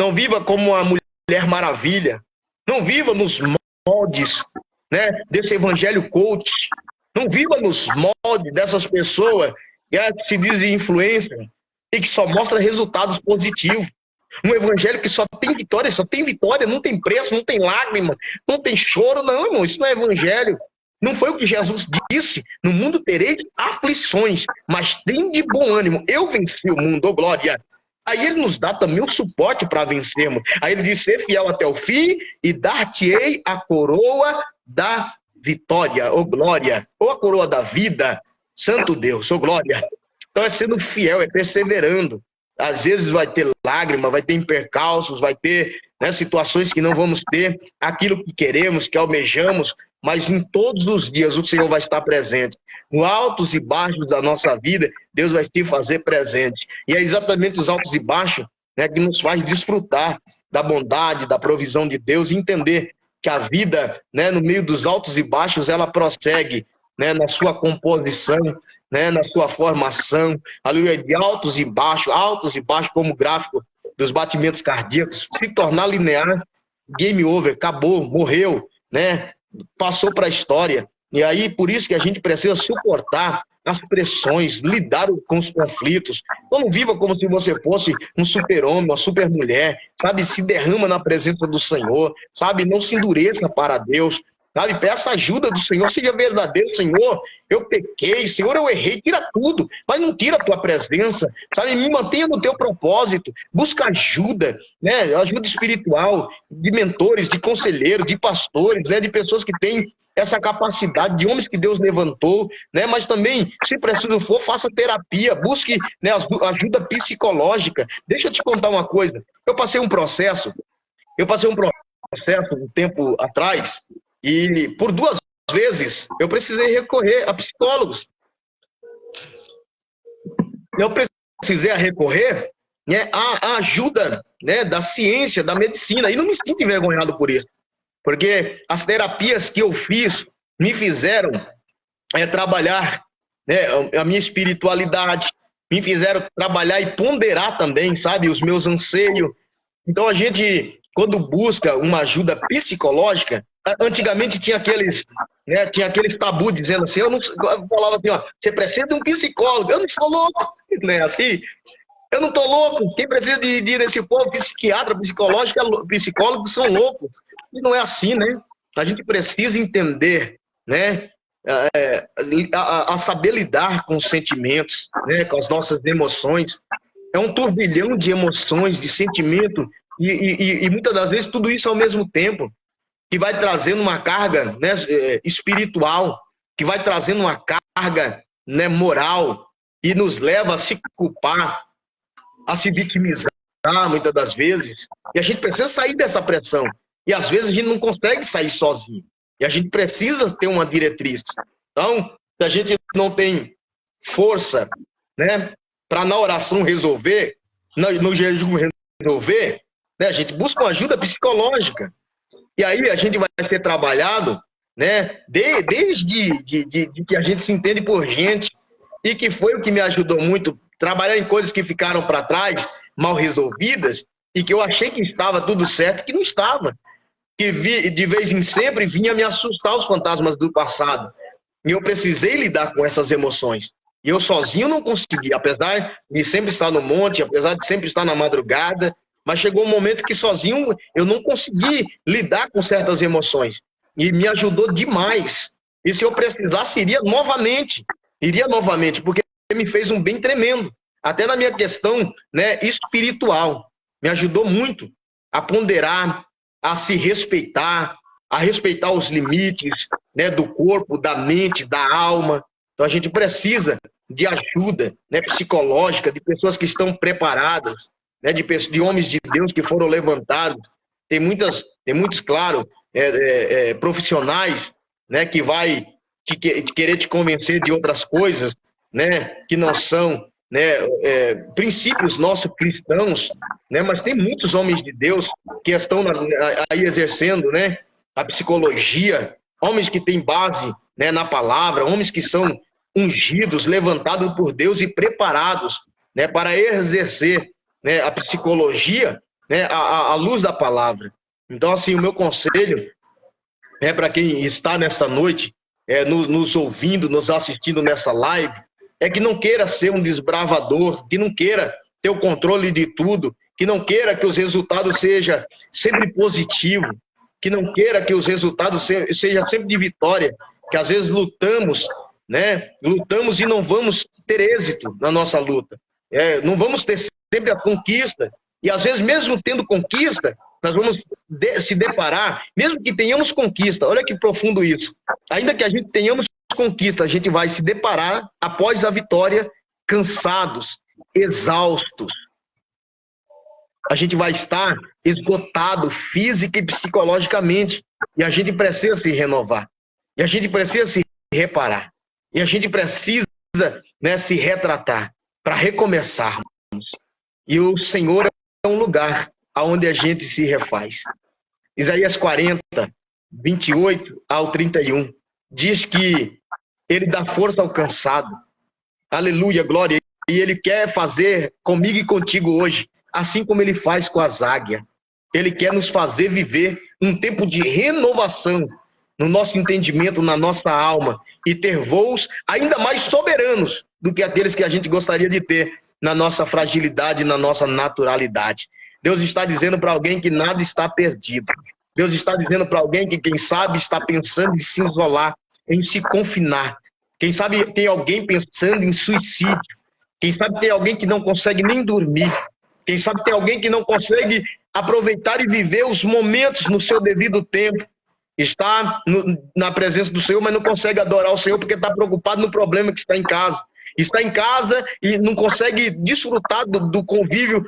Não viva como uma Mulher Maravilha. Não viva nos moldes, né, desse evangelho coach. Não viva nos moldes dessas pessoas que se dizem influencer e que só mostra resultados positivos. Um evangelho que só tem vitória, não tem preço, não tem lágrima, não tem choro, não, irmão, isso não é evangelho. Não foi o que Jesus disse, no mundo tereis aflições, mas tem de bom ânimo, eu venci o mundo, oh glória. Aí ele nos dá também o suporte para vencermos. Aí ele diz, ser fiel até o fim e dar-te-ei a coroa da vitória, oh glória, ou a coroa da vida, santo Deus, oh glória. Então é sendo fiel, é perseverando. às vezes vai ter lágrima, vai ter percalços, vai ter, né, situações que não vamos ter aquilo que queremos, que almejamos, mas em todos os dias o Senhor vai estar presente. No altos e baixos da nossa vida, Deus vai se fazer presente. E é exatamente os altos e baixos, né, que nos faz desfrutar da bondade, da provisão de Deus e entender que a vida, né, no meio dos altos e baixos, ela prossegue, né, na sua composição, né, na sua formação, aleluia, de altos e baixos, como o gráfico dos batimentos cardíacos, se tornar linear, game over, acabou, morreu, né, passou para a história. E aí, por isso que a gente precisa suportar as pressões, lidar com os conflitos. Então, não viva como se você fosse um super-homem, uma super-mulher, sabe? Se derrama na presença do Senhor, sabe? Não se endureça para Deus, sabe? Peça ajuda do Senhor, seja verdadeiro, Senhor. Eu pequei, Senhor, eu errei, tira tudo, mas não tira a tua presença, sabe? Me mantenha no teu propósito, busca ajuda, né? Ajuda espiritual, de mentores, de conselheiros, de pastores, né? De pessoas que têm essa capacidade, de homens que Deus levantou, né? Mas também, se preciso for, faça terapia, busque, né, ajuda psicológica. Deixa eu te contar uma coisa. Eu passei um processo um tempo atrás, e por 2 vezes eu precisei recorrer a psicólogos. Eu precisei recorrer, né, à ajuda, né, da ciência, da medicina, e não me sinto envergonhado por isso. Porque as terapias que eu fiz me fizeram trabalhar, né, a minha espiritualidade, me fizeram trabalhar e ponderar também, sabe, os meus anseios. Então a gente, quando busca uma ajuda psicológica, antigamente tinha aqueles, né, tabu dizendo assim, eu falava assim, ó, você precisa de um psicólogo, eu não sou louco, né, assim, eu não tô louco. Quem precisa de ir nesse povo, psiquiatra, psicólogos são loucos. E não é assim, né? A gente precisa entender, né? A saber lidar com os sentimentos, né? Com as nossas emoções. É um turbilhão de emoções, de sentimento, e muitas das vezes tudo isso ao mesmo tempo, que vai trazendo uma carga, né, espiritual, que vai trazendo uma carga, né, moral, e nos leva a se culpar, a se vitimizar muitas das vezes, e a gente precisa sair dessa pressão, e às vezes a gente não consegue sair sozinho, e a gente precisa ter uma diretriz. Então, se a gente não tem força, né, para na oração resolver, no jejum resolver, né, a gente busca uma ajuda psicológica, e aí a gente vai ser trabalhado, né, desde que a gente se entende por gente, e que foi o que me ajudou muito, trabalhar em coisas que ficaram para trás, mal resolvidas, e que eu achei que estava tudo certo, que não estava. Que de vez em sempre vinha me assustar os fantasmas do passado. E eu precisei lidar com essas emoções. E eu sozinho não consegui, apesar de sempre estar no monte, apesar de sempre estar na madrugada, mas chegou um momento que sozinho eu não consegui lidar com certas emoções. E me ajudou demais. E se eu precisasse, iria novamente, porque me fez um bem tremendo. Até na minha questão, né, espiritual. Me ajudou muito a ponderar, a se respeitar, a respeitar os limites, né, do corpo, da mente, da alma. Então a gente precisa de ajuda, né, psicológica, de pessoas que estão preparadas, né, de homens de Deus que foram levantados. Tem muitos, claro, profissionais, né, que vai querer te convencer de outras coisas, né, que não são, né, princípios nossos cristãos, né, mas tem muitos homens de Deus que estão aí exercendo, né, a psicologia, homens que têm base, né, na palavra, homens que são ungidos, levantados por Deus e preparados, né, para exercer, né, a psicologia, né, à luz da palavra. Então, assim, o meu conselho é para quem está nessa noite, nos ouvindo, nos assistindo nessa live, é que não queira ser um desbravador, que não queira ter o controle de tudo, que não queira que os resultados sejam sempre positivos, que não queira que os resultados sejam sempre de vitória, que às vezes lutamos, né? Lutamos e não vamos ter êxito na nossa luta. Não vamos ter sempre a conquista, e às vezes mesmo tendo conquista, nós vamos se deparar, mesmo que tenhamos conquista, olha que profundo isso, ainda que a gente tenhamos conquista, a gente vai se deparar após a vitória, cansados, exaustos, a gente vai estar esgotado física e psicologicamente. E a gente precisa se renovar. E a gente precisa se reparar. E a gente precisa, né, se retratar para recomeçarmos. E o Senhor é um lugar onde a gente se refaz. Isaías 40, 28 ao 31, diz que ele dá força ao cansado. Aleluia, glória. E ele quer fazer comigo e contigo hoje, assim como ele faz com as águias. Ele quer nos fazer viver um tempo de renovação no nosso entendimento, na nossa alma, e ter voos ainda mais soberanos do que aqueles que a gente gostaria de ter na nossa fragilidade, na nossa naturalidade. Deus está dizendo para alguém que nada está perdido. Deus está dizendo para alguém que, quem sabe, está pensando em se isolar, em se confinar. Quem sabe tem alguém pensando em suicídio. Quem sabe tem alguém que não consegue nem dormir. Quem sabe tem alguém que não consegue aproveitar e viver os momentos no seu devido tempo. Está na presença do Senhor, mas não consegue adorar o Senhor porque está preocupado no problema que está em casa. Está em casa e não consegue desfrutar do convívio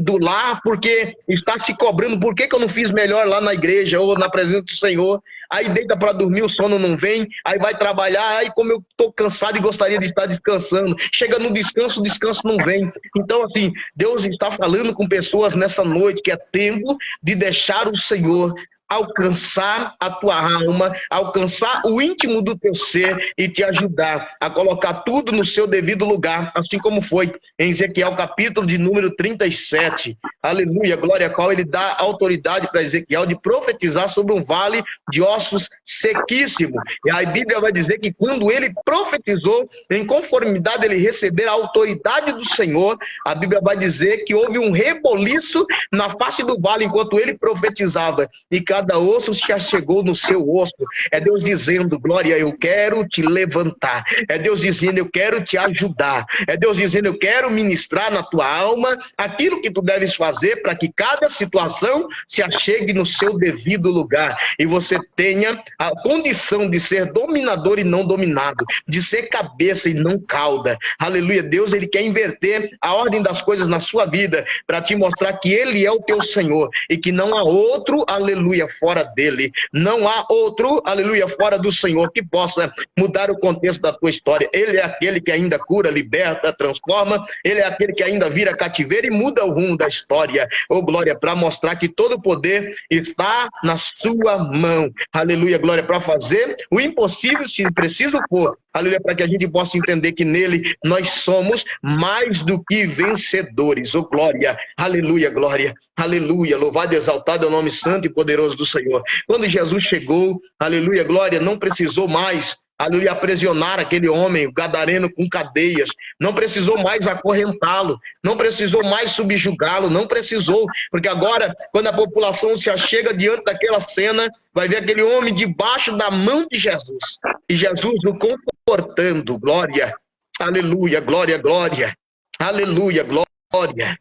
do lar porque está se cobrando. Por que eu não fiz melhor lá na igreja ou na presença do Senhor? Aí deita para dormir, o sono não vem, aí vai trabalhar, aí como eu estou cansado e gostaria de estar descansando. Chega no descanso, o descanso não vem. Então, assim, Deus está falando com pessoas nessa noite que é tempo de deixar o Senhor alcançar a tua alma, alcançar o íntimo do teu ser e te ajudar a colocar tudo no seu devido lugar, assim como foi em Ezequiel capítulo de número 37. Aleluia, glória a qual ele dá autoridade para Ezequiel de profetizar sobre um vale de ossos sequíssimo. E a Bíblia vai dizer que quando ele profetizou, em conformidade ele receber a autoridade do Senhor, a Bíblia vai dizer que houve um reboliço na face do vale enquanto ele profetizava, e cada osso se achegou no seu osso. É Deus dizendo, glória, eu quero te levantar. É Deus dizendo, eu quero te ajudar. É Deus dizendo, eu quero ministrar na tua alma aquilo que tu deves fazer para que cada situação se achegue no seu devido lugar e você tenha a condição de ser dominador e não dominado, de ser cabeça e não cauda. Aleluia. Deus, ele quer inverter a ordem das coisas na sua vida para te mostrar que ele é o teu Senhor e que não há outro, aleluia, fora dele. Não há outro, aleluia, fora do Senhor que possa mudar o contexto da tua história. Ele é aquele que ainda cura, liberta, transforma. Ele é aquele que ainda vira cativeiro e muda o rumo da história. Oh, glória, para mostrar que todo o poder está na sua mão. Aleluia, glória, para fazer o impossível, se preciso for. Aleluia, para que a gente possa entender que nele nós somos mais do que vencedores. Oh, glória, aleluia, glória, aleluia. Louvado e exaltado é o nome santo e poderoso do Senhor. Quando Jesus chegou, aleluia, glória, não precisou mais, aleluia, aprisionar aquele homem, o gadareno, com cadeias. Não precisou mais acorrentá-lo. Não precisou mais subjugá-lo. Não precisou. Porque agora, quando a população se achega diante daquela cena, vai ver aquele homem debaixo da mão de Jesus. E Jesus o confortando. Glória. Aleluia. Glória, glória. Aleluia. Glória.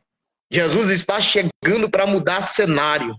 Jesus está chegando para mudar cenário.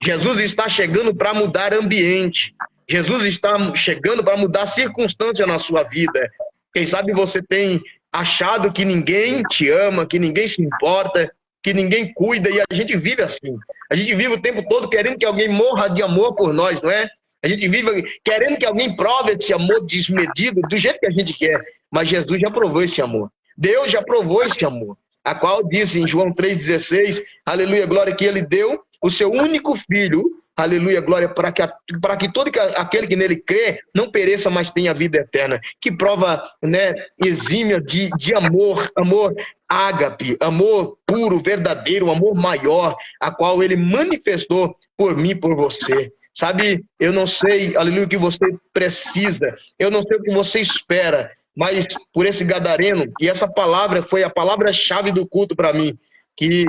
Jesus está chegando para mudar ambiente. Jesus está chegando para mudar circunstância na sua vida. Quem sabe você tem achado que ninguém te ama, que ninguém se importa, que ninguém cuida, e a gente vive assim. A gente vive o tempo todo querendo que alguém morra de amor por nós, não é? A gente vive querendo que alguém prove esse amor desmedido do jeito que a gente quer. Mas Jesus já provou esse amor. Deus já provou esse amor. A qual diz em João 3,16, aleluia, glória, que ele deu o seu único filho, aleluia, glória, para que todo aquele que nele crê não pereça, mas tenha vida eterna. Que prova, né, exímia de amor, amor ágape, amor puro, verdadeiro, amor maior, a qual ele manifestou por mim, por você. Sabe, eu não sei, aleluia, o que você precisa, eu não sei o que você espera, mas por esse gadareno, e essa palavra foi a palavra-chave do culto para mim, que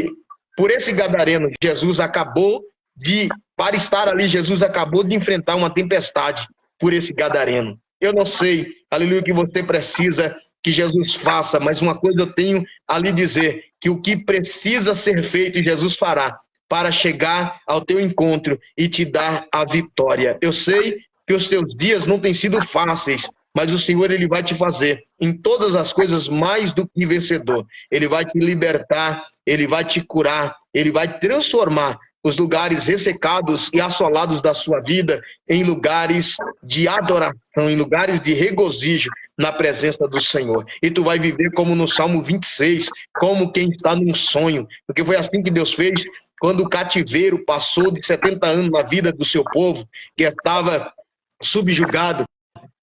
por esse gadareno, Jesus acabou de, para estar ali, Jesus acabou de enfrentar uma tempestade por esse gadareno. Eu não sei, aleluia, o que você precisa que Jesus faça, mas uma coisa eu tenho a lhe dizer, que o que precisa ser feito, Jesus fará, para chegar ao teu encontro e te dar a vitória. Eu sei que os teus dias não têm sido fáceis, mas o Senhor, Ele vai te fazer em todas as coisas mais do que vencedor. Ele vai te libertar, Ele vai te curar, Ele vai transformar os lugares ressecados e assolados da sua vida em lugares de adoração, em lugares de regozijo na presença do Senhor. E tu vai viver como no Salmo 26, como quem está num sonho, porque foi assim que Deus fez quando o cativeiro passou de 70 anos na vida do seu povo, que estava subjugado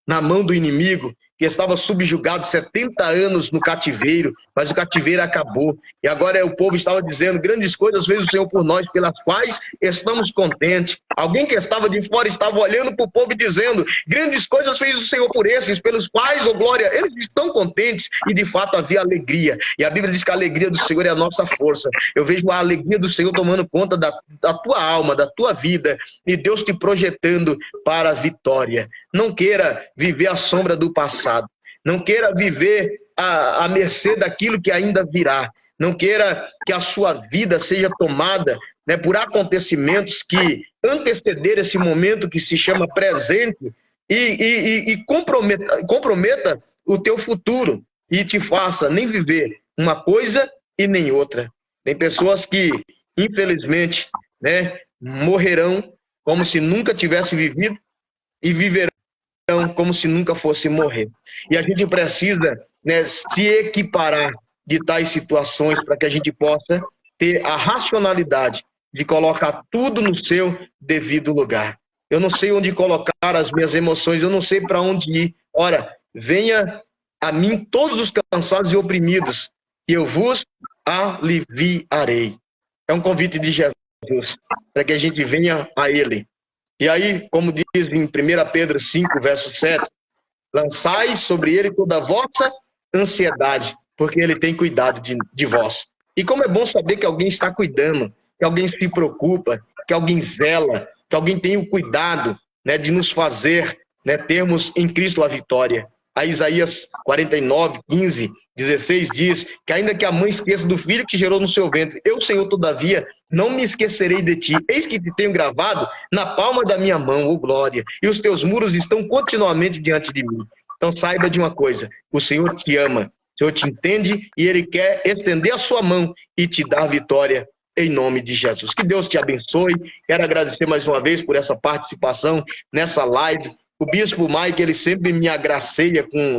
na mão do inimigo, que estava subjugado 70 anos no cativeiro, mas o cativeiro acabou. E agora o povo estava dizendo, grandes coisas fez o Senhor por nós, pelas quais estamos contentes. Alguém que estava de fora estava olhando para o povo e dizendo, grandes coisas fez o Senhor por esses, pelos quais, oh glória, eles estão contentes. E de fato havia alegria. E a Bíblia diz que a alegria do Senhor é a nossa força. Eu vejo a alegria do Senhor tomando conta da tua alma, da tua vida, e Deus te projetando para a vitória. Não queira viver à sombra do passado. Não queira viver à mercê daquilo que ainda virá. Não queira que a sua vida seja tomada, né, por acontecimentos que antecederam esse momento que se chama presente e comprometa o teu futuro e te faça nem viver uma coisa e nem outra. Tem pessoas que, infelizmente, né, morrerão como se nunca tivesse vivido e viverão como se nunca fosse morrer. E a gente precisa, né, se equiparar de tais situações para que a gente possa ter a racionalidade de colocar tudo no seu devido lugar. Eu não sei onde colocar as minhas emoções, eu não sei para onde ir. Ora, venha a mim todos os cansados e oprimidos, que eu vos aliviarei. É um convite de Jesus, para que a gente venha a Ele. E aí, como diz em 1 Pedro 5, verso 7, lançai sobre ele toda a vossa ansiedade, porque ele tem cuidado de vós. E como é bom saber que alguém está cuidando, que alguém se preocupa, que alguém zela, que alguém tem o cuidado, né, de nos fazer, né, termos em Cristo a vitória. A Isaías 49, 15, 16 diz que ainda que a mãe esqueça do filho que gerou no seu ventre, eu, Senhor, todavia, não me esquecerei de ti. Eis que te tenho gravado na palma da minha mão, ó glória, e os teus muros estão continuamente diante de mim. Então saiba de uma coisa, o Senhor te ama, o Senhor te entende e Ele quer estender a sua mão e te dar vitória em nome de Jesus. Que Deus te abençoe. Quero agradecer mais uma vez por essa participação nessa live. O Bispo Mike, ele sempre me agraceia com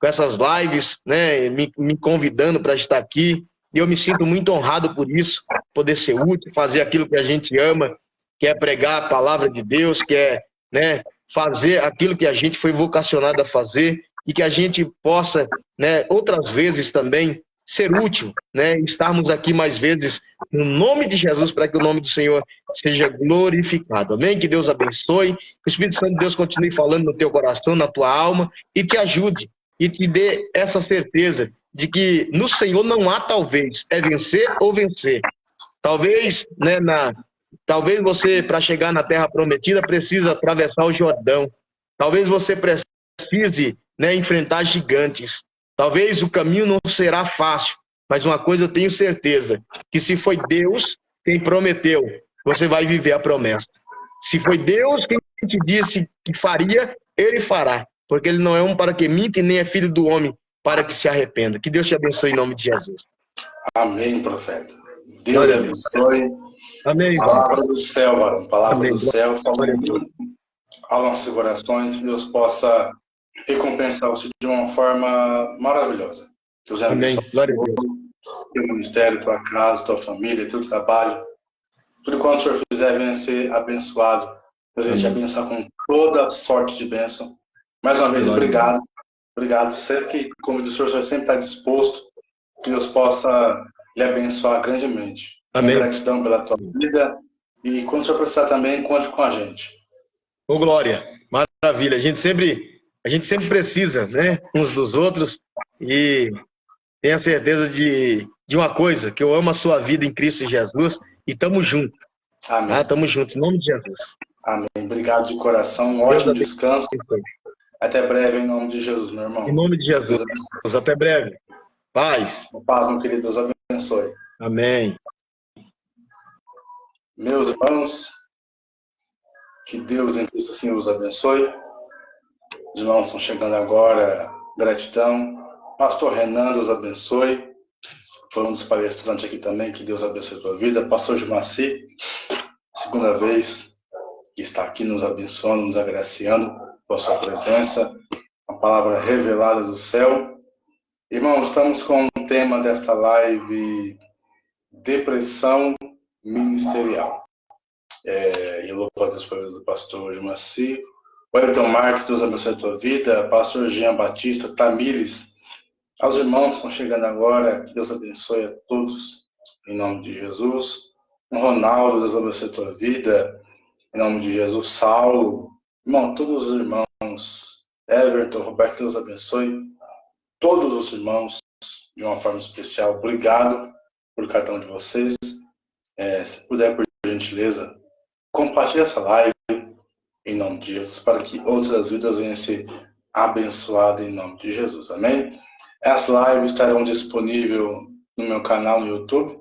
essas lives, né, me convidando para estar aqui. E eu me sinto muito honrado por isso, poder ser útil, fazer aquilo que a gente ama, que é pregar a palavra de Deus, que é, né, fazer aquilo que a gente foi vocacionado a fazer e que a gente possa, né, outras vezes também ser útil, né, estarmos aqui mais vezes no nome de Jesus para que o nome do Senhor seja glorificado. Amém? Que Deus abençoe, que o Espírito Santo de Deus continue falando no teu coração, na tua alma e te ajude e te dê essa certeza de que no Senhor não há talvez, é vencer ou vencer. Talvez, né, talvez você, para chegar na Terra Prometida, precisa atravessar o Jordão. Talvez você precise, né, enfrentar gigantes. Talvez o caminho não será fácil, mas uma coisa eu tenho certeza, que se foi Deus quem prometeu, você vai viver a promessa. Se foi Deus quem te disse que faria, Ele fará. Porque Ele não é um para que minta e nem é filho do homem para que se arrependa. Que Deus te abençoe em nome de Jesus. Amém, profeta. Deus abençoe. Amém. Palavra do céu, varão. Palavra Amém. do céu, falando aos nossos corações, que Deus possa recompensar você de uma forma maravilhosa. Deus abençoe. Amém. Glória a Deus. Teu ministério, tua casa, tua família, teu trabalho. Tudo quanto o Senhor fizer venha ser abençoado. Deus vai te abençoar com toda sorte de bênção. Mais uma vez, obrigado. Obrigado. Sempre que convido o Senhor sempre está disposto. Que Deus possa lhe abençoar grandemente. Amém. Minha gratidão pela tua vida. E quando o Senhor precisar também, conte com a gente. Ô, Glória. Maravilha. A gente sempre precisa, né, uns dos outros. E tenha certeza de uma coisa, que eu amo a sua vida em Cristo Jesus. E tamo junto. Amém. Tá? Tamo junto, em nome de Jesus. Amém. Obrigado de coração. Um ótimo descanso. Até breve, em nome de Jesus, meu irmão. Em nome de Jesus. Até breve. Paz. Paz, meu querido. Deus abençoe. Amém. Meus irmãos, que Deus em Cristo assim os abençoe. Os irmãos estão chegando agora, gratidão. Pastor Renan, Deus abençoe. Foi um dos palestrantes aqui também, que Deus abençoe a tua vida. Pastor Jumaci, segunda vez que está aqui nos abençoando, nos agraciando com a sua presença, a palavra revelada do céu. Irmãos, estamos com o tema desta live, depressão ministerial. E louvo a Deus pela vida do pastor Jumaci. Wellington Marques, Deus abençoe a tua vida. Pastor Jean Batista, Tamires, aos irmãos que estão chegando agora, que Deus abençoe a todos, em nome de Jesus. Ronaldo, Deus abençoe a tua vida, em nome de Jesus. Saulo, irmão, todos os irmãos, Everton, Roberto, Deus abençoe todos os irmãos de uma forma especial. Obrigado por cada um de vocês. Se puder, por gentileza, compartilhe essa live em nome de Jesus, para que outras vidas venham a ser abençoadas em nome de Jesus. Amém? As lives estarão disponíveis no meu canal no YouTube.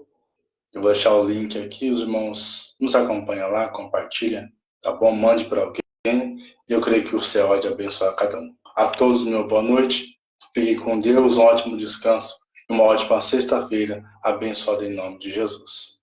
Eu vou deixar o link aqui, os irmãos nos acompanham lá, compartilha, tá bom? Mande para alguém. Eu creio que o céu há de abençoar cada um. A todos, meu boa noite. Fiquem com Deus, um ótimo descanso. Uma ótima sexta-feira, abençoada em nome de Jesus.